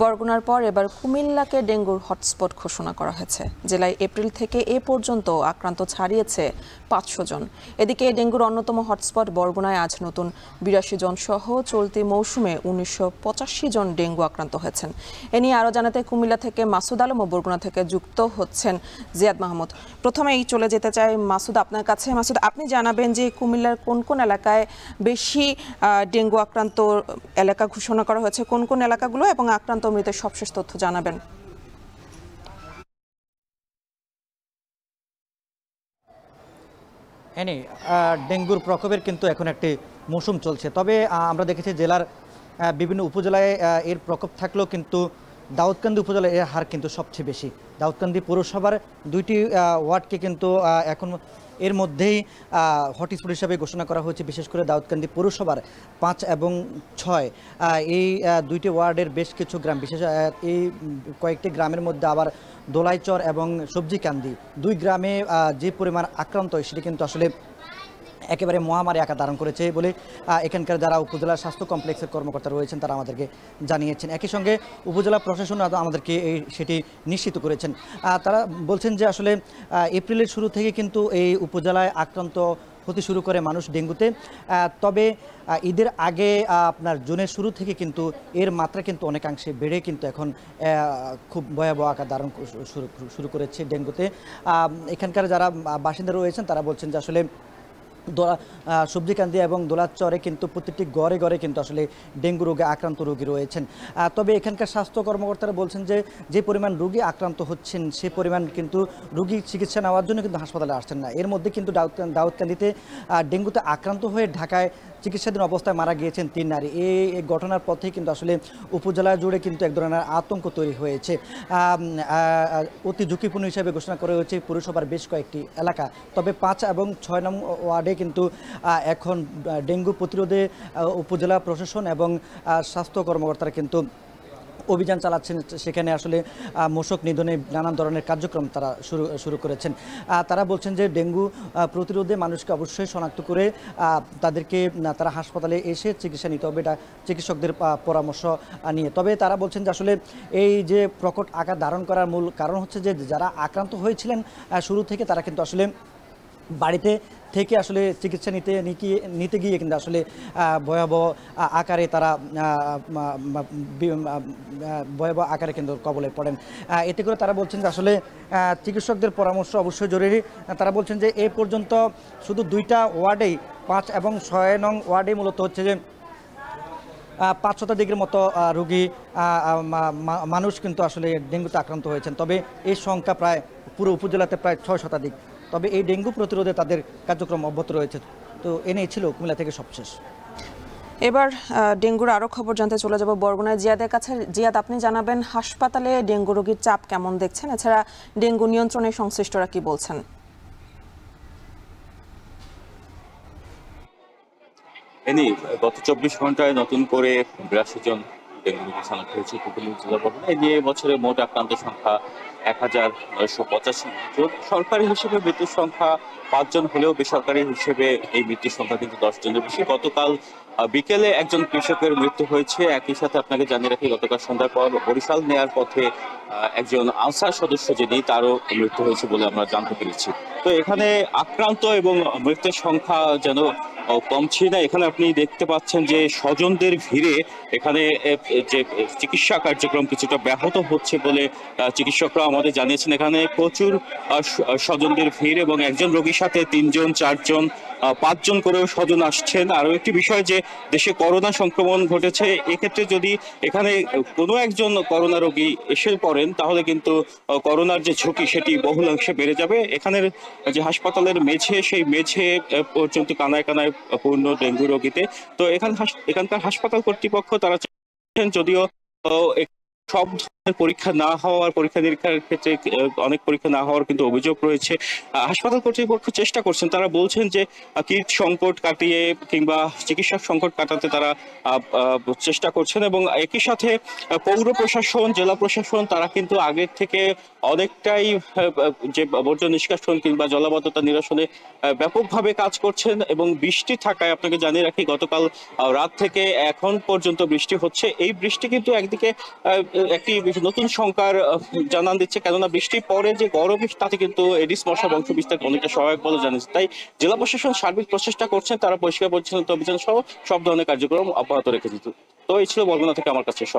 বরগুনার পর এবার কুমিল্লাকে ডেঙ্গুর হটস্পট ঘোষণা করা হয়েছে। জেলায় এপ্রিল থেকে এ পর্যন্ত আক্রান্ত ছাড়িয়েছে 500 জন। এদিকে ডেঙ্গুর অন্যতম হটস্পট বরগুনায় আজ নতুন 82 জন সহ চলতি মৌসুমে 1985 জন ডেঙ্গু আক্রান্ত হয়েছেন। এ নিয়ে আরও জানাতে কুমিল্লা থেকে মাসুদ আলম ও বরগুনা থেকে যুক্ত হচ্ছেন জিয়াদ মাহমুদ। প্রথমেই চলে যেতে চাই মাসুদ আপনার কাছে। মাসুদ, আপনি জানাবেন যে কুমিল্লার কোন কোন এলাকায় বেশি ডেঙ্গু আক্রান্ত এলাকা ঘোষণা করা হয়েছে, কোন কোন এলাকাগুলো, এবং আক্রান্ত মৃতের সবশেষ তথ্য জানাবেন। ডেঙ্গুর প্রকোপের কিন্তু এখন একটি মৌসুম চলছে। তবে আমরা দেখেছি জেলার বিভিন্ন উপজেলায় এর প্রকোপ থাকলেও কিন্তু দাউদকান্দি উপজেলায় এর হার কিন্তু সবচেয়ে বেশি। দাউদকান্দি পৌরসভার 2টি ওয়ার্ডকে কিন্তু এখন এর মধ্যেই হটস্পট হিসাবে ঘোষণা করা হয়েছে। বিশেষ করে দাউদকান্দি পৌরসভার 5 এবং 6 এই 2টি ওয়ার্ডের বেশ কিছু গ্রাম, বিশেষ এই কয়েকটি গ্রামের মধ্যে আবার দোলাইচর এবং সবজিকান্দি 2 গ্রামে যে পরিমাণ আক্রান্ত হয় সেটি কিন্তু আসলে একেবারে মহামারী আকার ধারণ করেছে বলে এখানকার যারা উপজেলা স্বাস্থ্য কমপ্লেক্সের কর্মকর্তা রয়েছেন তারা আমাদেরকে জানিয়েছেন। একই সঙ্গে উপজেলা প্রশাসন আমাদেরকে সেটি নিশ্চিত করেছেন। তারা বলছেন যে আসলে এপ্রিলের শুরু থেকে কিন্তু এই উপজেলায় আক্রান্ত হতে শুরু করে মানুষ ডেঙ্গুতে। তবে ঈদের আগে আপনার জুনের শুরু থেকে কিন্তু এর মাত্রা কিন্তু অনেকাংশে বেড়ে কিন্তু এখন খুব ভয়াবহ আকার ধারণ শুরু করেছে ডেঙ্গুতে। এখানকার যারা বাসিন্দা রয়েছেন তারা বলছেন যে আসলে সবজিকান্দি এবং দোলাচরে কিন্তু প্রত্যেকটি ঘরে ঘরে কিন্তু আসলে ডেঙ্গু রোগে আক্রান্ত রোগী রয়েছেন। তবে এখানকার স্বাস্থ্য কর্মকর্তারা বলছেন যে পরিমাণ রোগী আক্রান্ত হচ্ছেন সে পরিমাণ কিন্তু রোগী চিকিৎসা নেওয়ার জন্য কিন্তু হাসপাতালে আসছেন না। এর মধ্যে কিন্তু দাউদকান্দিতে ডেঙ্গুতে আক্রান্ত হয়ে ঢাকায় চিকিৎসাধীন অবস্থায় মারা গিয়েছেন 3 নারী। এই ঘটনার পথে কিন্তু আসলে উপজেলা জুড়ে কিন্তু এক ধরনের আতঙ্ক তৈরি হয়েছে। অতি ঝুঁকিপূর্ণ হিসেবে ঘোষণা করা হয়েছে পৌরসভার বেশ কয়েকটি এলাকা। তবে 5 এবং 6 নং ওয়ার্ডে কিন্তু এখন ডেঙ্গু প্রতিরোধে উপজেলা প্রশাসন এবং স্বাস্থ্য কর্মকর্তারা কিন্তু অভিযান চালাচ্ছেন। সেখানে আসলে মশক নিধনে নানান ধরনের কার্যক্রম তারা শুরু করেছেন। তারা বলছেন যে ডেঙ্গু প্রতিরোধে মানুষকে অবশ্যই শনাক্ত করে তারা হাসপাতালে এসে চিকিৎসা নিতে হবে, এটা চিকিৎসকদের পরামর্শ নিয়ে। তবে তারা বলছেন যে আসলে এই যে প্রকট আকার ধারণ করার মূল কারণ হচ্ছে যে যারা আক্রান্ত হয়েছিলেন শুরু থেকে তারা কিন্তু আসলে বাড়িতে থেকে আসলে চিকিৎসা নিতে গিয়ে কিন্তু আসলে ভয়াবহ আকারে তারা ভয়াবহ আকারে কিন্তু কবলে পড়েন। এতে করে তারা বলছেন যে আসলে চিকিৎসকদের পরামর্শ অবশ্যই জরুরি। তারা বলছেন যে এ পর্যন্ত শুধু 2টা ওয়ার্ডেই 5 এবং 6 নং ওয়ার্ডে মূলত হচ্ছে যে 5 শতাধিকের মতো রোগী মানুষ কিন্তু আসলে ডেঙ্গুতে আক্রান্ত হয়েছেন। তবে এই সংখ্যা প্রায় পুরো উপজেলাতে প্রায় 6 শতাধিক। তবে এই ডেঙ্গু প্রতিরোধে তাদের কার্যক্রম অব্যাহত রয়েছে। তো এনেই ছিল কুমিল্লা থেকে সবশেষ। এবার ডেঙ্গুর আরও খবর জানতে চলে যাব বরগুনায় জিয়াদের কাছে। জিয়াদ, আপনি জানাবেন হাসপাতালে ডেঙ্গু রোগীর চাপ কেমন দেখছেন, এছাড়া ডেঙ্গু নিয়ন্ত্রণে সংশ্লিষ্টরা কি বলছেন? গত 24 ঘন্টায় নতুন করে 82 জন ডেঙ্গু রোগী শনাক্ত হয়েছে জেলা বরগুনা। এই নিয়ে বছরে মোট আক্রান্ত সংখ্যা 1985 জন। সরকারি হিসেবে মৃত্যুর সংখ্যা 5 জন হলেও বেসরকারি হিসেবে এই মৃত্যুর সংখ্যা কিন্তু 10 জনের বেশি। গতকাল বিকেলে একজন কৃষকের মৃত্যু হয়েছে। একই সাথে আপনাকে জানিয়ে রাখি, গতকাল সন্ধ্যার পর বরিশাল নেয়ার পথে একজন আনসার সদস্য যিনি তারও মৃত্যু হয়েছে বলে আমরা জানতে পেরেছি। তো এখানে আক্রান্ত এবং মৃতের সংখ্যা যেন কমছে না। এখানে আপনি দেখতে পাচ্ছেন যে স্বজনদের ভিড়ে এখানে যে চিকিৎসা কার্যক্রম কিছুটা ব্যাহত হচ্ছে বলে চিকিৎসকরা আমাদের জানিয়েছেন। এখানে প্রচুর স্বজনদের ভিড় এবং একজন রোগীর সাথে 3 জন 4 জন 5 জন করেও স্বজন আসছেন। আরও একটি বিষয় যে দেশে করোনা সংক্রমণ ঘটেছে, এক্ষেত্রে যদি এখানে কোনো একজন করোনা রোগী এসে পড়েন তাহলে কিন্তু করোনার যে ঝুঁকি সেটি বহুলাংশে বেড়ে যাবে। এখানের যে হাসপাতালের মেঝে, সেই মেঝে পর্যন্ত কানায় কানায় পূর্ণ ডেঙ্গু রোগীতে। তো এখানকার হাসপাতাল কর্তৃপক্ষ তারা চাচ্ছেন, যদিও সব পরীক্ষা না হওয়ার, পরীক্ষা নিরীক্ষার ক্ষেত্রে অনেক পরীক্ষা না হওয়ার কিন্তু অভিযোগ রয়েছে। হাসপাতাল কর্তৃপক্ষ চেষ্টা করছেন, তারা বলছেন যে কিট সংকট কাটিয়ে কিংবা চিকিৎসা সংকট কাটাতে তারা চেষ্টা করছেন, এবং একই সাথে পৌর প্রশাসন, জেলা প্রশাসন তারা কিন্তু আগের থেকে অনেকটাই যে বর্জ্য নিষ্কাশন কিংবা জলাবদ্ধতা নিরসনে ব্যাপকভাবে কাজ করছেন। এবং বৃষ্টি থাকায় আপনাকে জানিয়ে রাখি, গতকাল রাত থেকে এখন পর্যন্ত বৃষ্টি হচ্ছে। এই বৃষ্টি কিন্তু একদিকে একটি নতুন শঙ্কার জানান দিচ্ছে, কেননা বৃষ্টির পরে যে গরম তাতে কিন্তু এডিস মশা বংশ বিস্তার অনেকটা সহায়ক বলে জানিয়েছে। তাই জেলা প্রশাসন সার্বিক প্রচেষ্টা করছেন, তারা পরিষ্কার পরিচ্ছন্নতা অভিযান সহ সব ধরনের কার্যক্রম অব্যাহত রেখেছে। তো এই ছিল বরগুনা থেকে আমার কাছে সব।